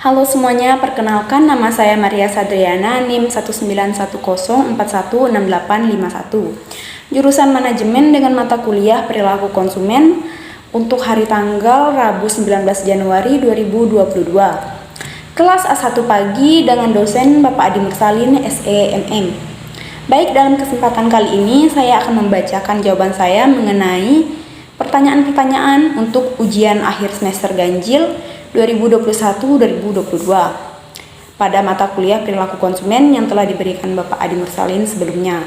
Halo semuanya, perkenalkan nama saya Maria Sadriana, NIM 19104168851. Jurusan Manajemen dengan mata kuliah Perilaku Konsumen untuk hari tanggal Rabu 19 Januari 2022. Kelas A1 pagi dengan dosen Bapak Adi Mursalin, SEMM. Baik, dalam kesempatan kali ini saya akan membacakan jawaban saya mengenai pertanyaan-pertanyaan untuk ujian akhir semester ganjil 2021-2022 pada mata kuliah Perilaku Konsumen yang telah diberikan Bapak Adi Mursalin sebelumnya.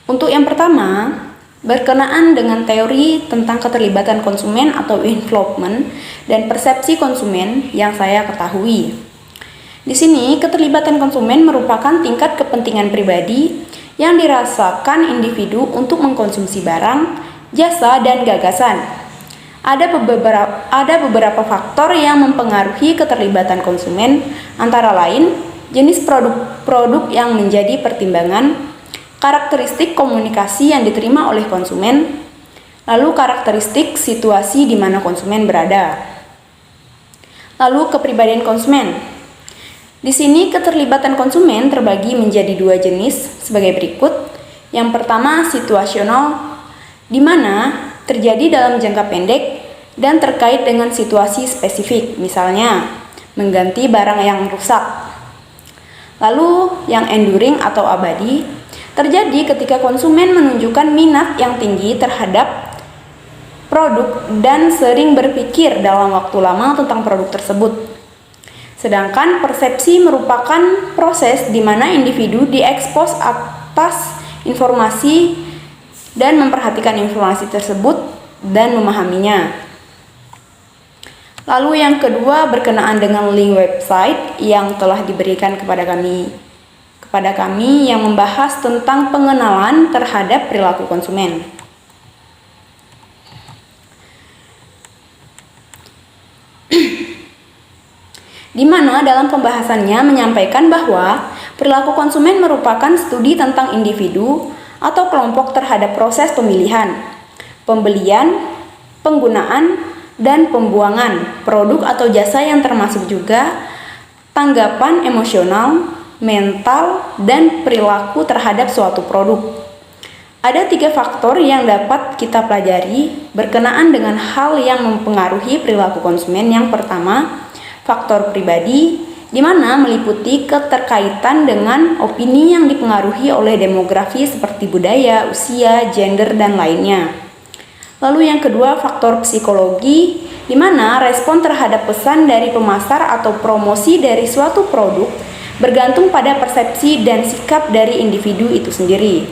Untuk yang pertama, berkenaan dengan teori tentang keterlibatan konsumen atau involvement dan persepsi konsumen yang saya ketahui. Di sini, keterlibatan konsumen merupakan tingkat kepentingan pribadi yang dirasakan individu untuk mengkonsumsi barang, jasa, dan gagasan. Ada beberapa faktor yang mempengaruhi keterlibatan konsumen, antara lain jenis produk yang menjadi pertimbangan, karakteristik komunikasi yang diterima oleh konsumen, lalu karakteristik situasi di mana konsumen berada. Lalu kepribadian konsumen. Di sini keterlibatan konsumen terbagi menjadi dua jenis sebagai berikut. Yang pertama situasional, di mana terjadi dalam jangka pendek dan terkait dengan situasi spesifik, misalnya mengganti barang yang rusak. Lalu yang enduring atau abadi terjadi ketika konsumen menunjukkan minat yang tinggi terhadap produk dan sering berpikir dalam waktu lama tentang produk tersebut. Sedangkan persepsi merupakan proses di mana individu diekspos atas informasi dan memperhatikan informasi tersebut dan memahaminya. Lalu yang kedua berkenaan dengan link website yang telah diberikan kepada kami yang membahas tentang pengenalan terhadap perilaku konsumen. Di mana dalam pembahasannya menyampaikan bahwa perilaku konsumen merupakan studi tentang individu atau kelompok terhadap proses pemilihan, pembelian, penggunaan, dan pembuangan produk atau jasa yang termasuk juga tanggapan emosional, mental, dan perilaku terhadap suatu produk. Ada 3 faktor yang dapat kita pelajari berkenaan dengan hal yang mempengaruhi perilaku konsumen. Yang pertama, faktor pribadi, di mana meliputi keterkaitan dengan opini yang dipengaruhi oleh demografi seperti budaya, usia, gender, dan lainnya. Lalu yang kedua, faktor psikologi, di mana respon terhadap pesan dari pemasar atau promosi dari suatu produk bergantung pada persepsi dan sikap dari individu itu sendiri.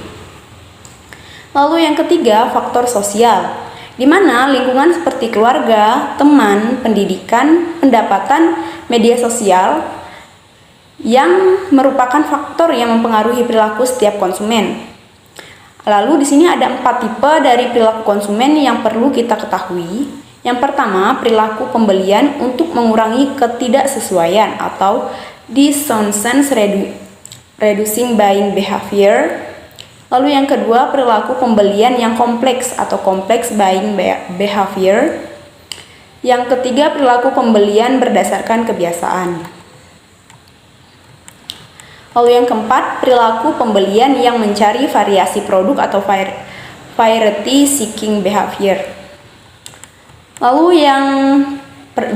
Lalu yang ketiga, faktor sosial, di mana lingkungan seperti keluarga, teman, pendidikan, pendapatan, media sosial yang merupakan faktor yang mempengaruhi perilaku setiap konsumen. Lalu di sini ada 4 tipe dari perilaku konsumen yang perlu kita ketahui. Yang pertama, perilaku pembelian untuk mengurangi ketidaksesuaian atau dissonance reducing buying behavior. Lalu yang kedua, perilaku pembelian yang kompleks atau complex buying behavior. Yang ketiga, perilaku pembelian berdasarkan kebiasaan. Lalu yang keempat, perilaku pembelian yang mencari variasi produk atau variety seeking behavior. Lalu yang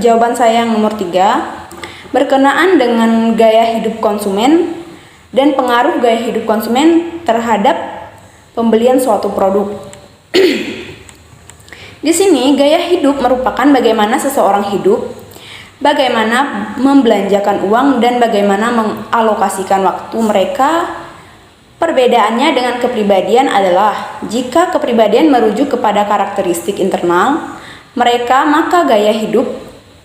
jawaban saya yang nomor 3, berkenaan dengan gaya hidup konsumen dan pengaruh gaya hidup konsumen terhadap pembelian suatu produk. Di sini, gaya hidup merupakan bagaimana seseorang hidup, bagaimana membelanjakan uang, dan bagaimana mengalokasikan waktu mereka. Perbedaannya dengan kepribadian adalah jika kepribadian merujuk kepada karakteristik internal mereka, maka gaya hidup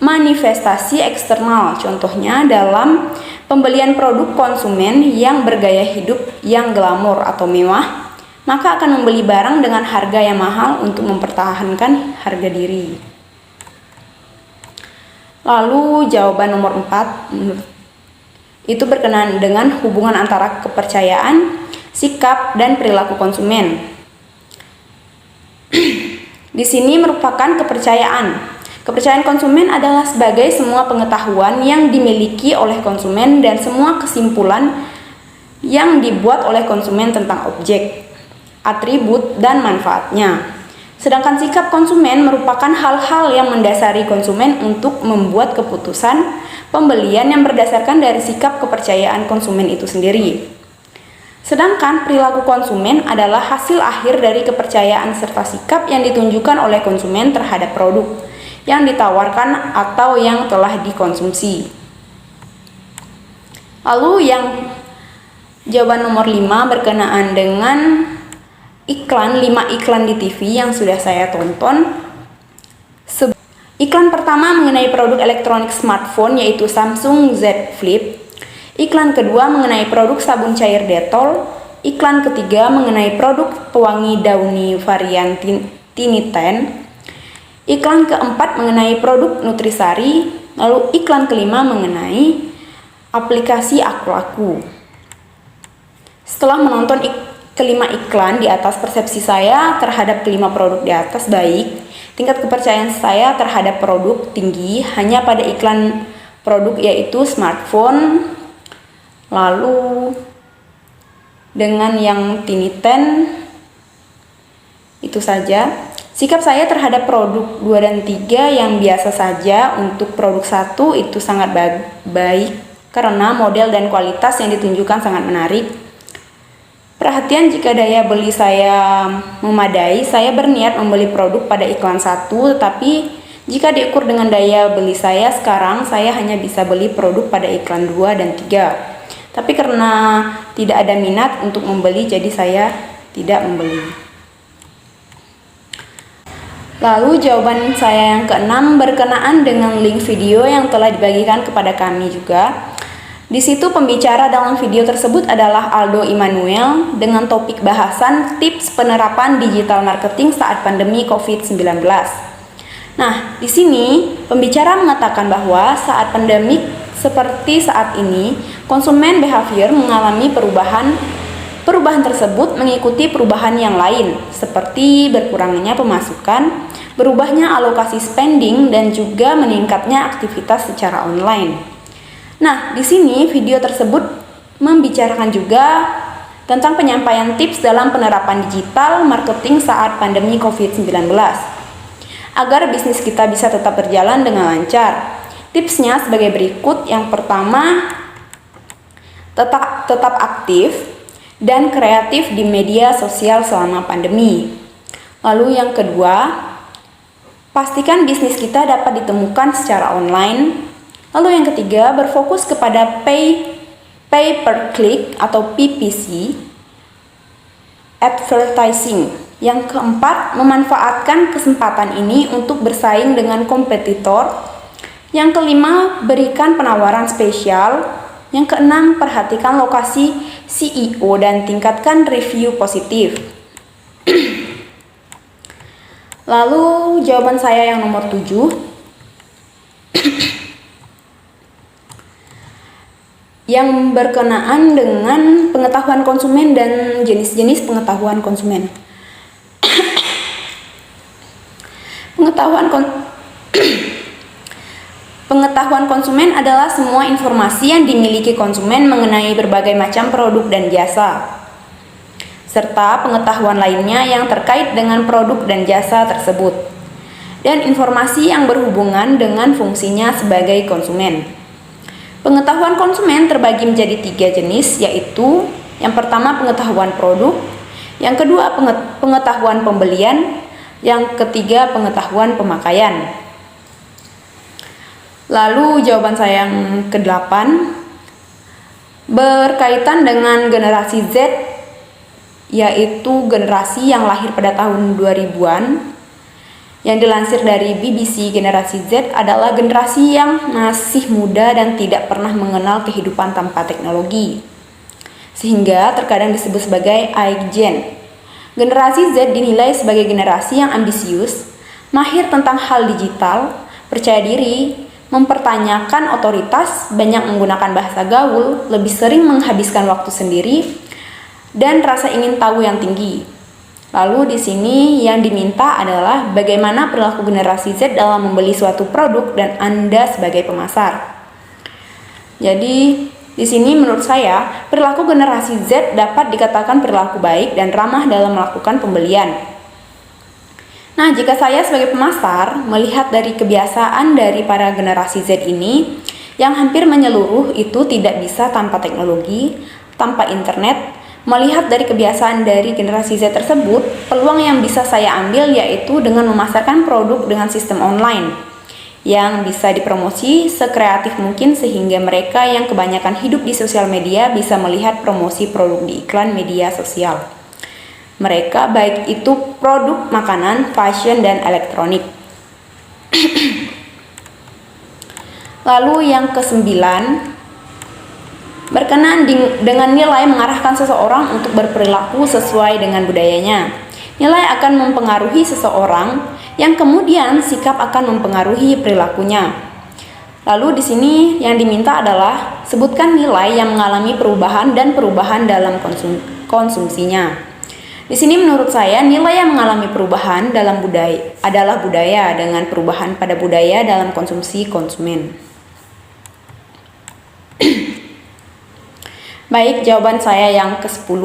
manifestasi eksternal. Contohnya dalam pembelian produk konsumen yang bergaya hidup yang glamor atau mewah, maka akan membeli barang dengan harga yang mahal untuk mempertahankan harga diri. Lalu jawaban nomor 4 itu berkenaan dengan hubungan antara kepercayaan, sikap, dan perilaku konsumen. Di sini merupakan kepercayaan, Kepercayaan konsumen adalah sebagai semua pengetahuan yang dimiliki oleh konsumen dan semua kesimpulan yang dibuat oleh konsumen tentang objek, atribut, dan manfaatnya. Sedangkan sikap konsumen merupakan hal-hal yang mendasari konsumen untuk membuat keputusan pembelian yang berdasarkan dari sikap kepercayaan konsumen itu sendiri. Sedangkan perilaku konsumen adalah hasil akhir dari kepercayaan serta sikap yang ditunjukkan oleh konsumen terhadap produk yang ditawarkan atau yang telah dikonsumsi. Lalu yang jawaban nomor 5 berkenaan dengan iklan, 5 iklan di TV yang sudah saya tonton. Iklan pertama mengenai produk elektronik smartphone yaitu Samsung Z Flip. Iklan kedua mengenai produk sabun cair Dettol. Iklan ketiga mengenai produk pewangi Downy varian Tiny 10. Iklan keempat mengenai produk Nutrisari. Lalu iklan kelima mengenai aplikasi Aku Laku. Setelah menonton kelima iklan di atas, persepsi saya terhadap kelima produk di atas baik. Tingkat kepercayaan saya terhadap produk tinggi hanya pada iklan produk yaitu smartphone. Lalu dengan yang Tiny 10 itu saja. Sikap saya terhadap produk 2 dan 3 yang biasa saja. Untuk produk 1 itu sangat baik karena model dan kualitas yang ditunjukkan sangat menarik. Perhatian jika daya beli saya memadai, saya berniat membeli produk pada iklan 1, tetapi jika diukur dengan daya beli saya sekarang, saya hanya bisa beli produk pada iklan 2 dan 3. Tapi karena tidak ada minat untuk membeli, jadi saya tidak membeli. Lalu jawaban saya yang keenam berkenaan dengan link video yang telah dibagikan kepada kami juga. Di situ pembicara dalam video tersebut adalah Aldo Immanuel dengan topik bahasan tips penerapan digital marketing saat pandemi COVID-19. Nah, di sini pembicara mengatakan bahwa saat pandemik seperti saat ini, konsumen behavior mengalami perubahan tersebut mengikuti perubahan yang lain, seperti berkurangnya pemasukan, berubahnya alokasi spending, dan juga meningkatnya aktivitas secara online. Nah, di sini video tersebut membicarakan juga tentang penyampaian tips dalam penerapan digital marketing saat pandemi COVID-19. Agar bisnis kita bisa tetap berjalan dengan lancar. Tipsnya sebagai berikut. Yang pertama, tetap aktif dan kreatif di media sosial selama pandemi. Lalu yang kedua, pastikan bisnis kita dapat ditemukan secara online. Lalu yang ketiga, berfokus kepada pay per click atau PPC advertising. Yang keempat, memanfaatkan kesempatan ini untuk bersaing dengan kompetitor. Yang kelima, berikan penawaran spesial. Yang keenam, perhatikan lokasi CEO dan tingkatkan review positif. Lalu jawaban saya yang nomor 7. Yang berkenaan dengan pengetahuan konsumen dan jenis-jenis pengetahuan konsumen. Pengetahuan konsumen adalah semua informasi yang dimiliki konsumen mengenai berbagai macam produk dan jasa, serta pengetahuan lainnya yang terkait dengan produk dan jasa tersebut, dan informasi yang berhubungan dengan fungsinya sebagai konsumen. Pengetahuan konsumen terbagi menjadi 3 jenis, yaitu yang pertama pengetahuan produk, yang kedua pengetahuan pembelian, yang ketiga pengetahuan pemakaian. Lalu jawaban saya yang ke-8 berkaitan dengan generasi Z, yaitu generasi yang lahir pada tahun 2000-an. Yang dilansir dari BBC, generasi Z adalah generasi yang masih muda dan tidak pernah mengenal kehidupan tanpa teknologi, sehingga terkadang disebut sebagai iGen. Generasi Z dinilai sebagai generasi yang ambisius, mahir tentang hal digital, percaya diri, mempertanyakan otoritas, banyak menggunakan bahasa gaul, lebih sering menghabiskan waktu sendiri, dan rasa ingin tahu yang tinggi. Lalu di sini yang diminta adalah bagaimana perilaku generasi Z dalam membeli suatu produk dan Anda sebagai pemasar. Jadi di sini menurut saya perilaku generasi Z dapat dikatakan perilaku baik dan ramah dalam melakukan pembelian. Nah, jika saya sebagai pemasar melihat dari kebiasaan dari para generasi Z ini yang hampir menyeluruh itu tidak bisa tanpa teknologi, tanpa internet. Melihat dari kebiasaan dari generasi Z tersebut, peluang yang bisa saya ambil yaitu dengan memasarkan produk dengan sistem online yang bisa dipromosi sekreatif mungkin sehingga mereka yang kebanyakan hidup di sosial media bisa melihat promosi produk di iklan media sosial. Mereka baik itu produk makanan, fashion, dan elektronik. Lalu yang ke-9, berkenaan dengan nilai mengarahkan seseorang untuk berperilaku sesuai dengan budayanya. Nilai akan mempengaruhi seseorang yang kemudian sikap akan mempengaruhi perilakunya. Lalu di sini yang diminta adalah sebutkan nilai yang mengalami perubahan dan perubahan dalam konsumsinya. Di sini menurut saya nilai yang mengalami perubahan dalam budaya adalah budaya dengan perubahan pada budaya dalam konsumsi konsumen. Baik, jawaban saya yang ke-10,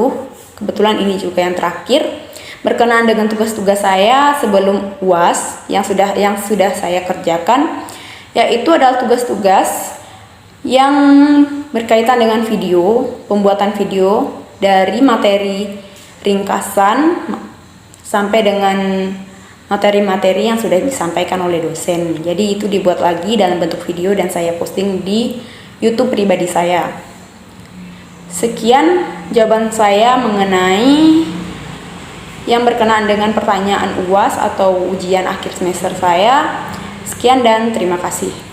kebetulan ini juga yang terakhir, berkenaan dengan tugas-tugas saya sebelum UAS yang sudah saya kerjakan, yaitu adalah tugas-tugas yang berkaitan dengan video, pembuatan video dari materi ringkasan sampai dengan materi-materi yang sudah disampaikan oleh dosen. Jadi itu dibuat lagi dalam bentuk video dan saya posting di YouTube pribadi saya. Sekian jawaban saya mengenai yang berkenaan dengan pertanyaan UAS atau ujian akhir semester saya. Sekian dan terima kasih.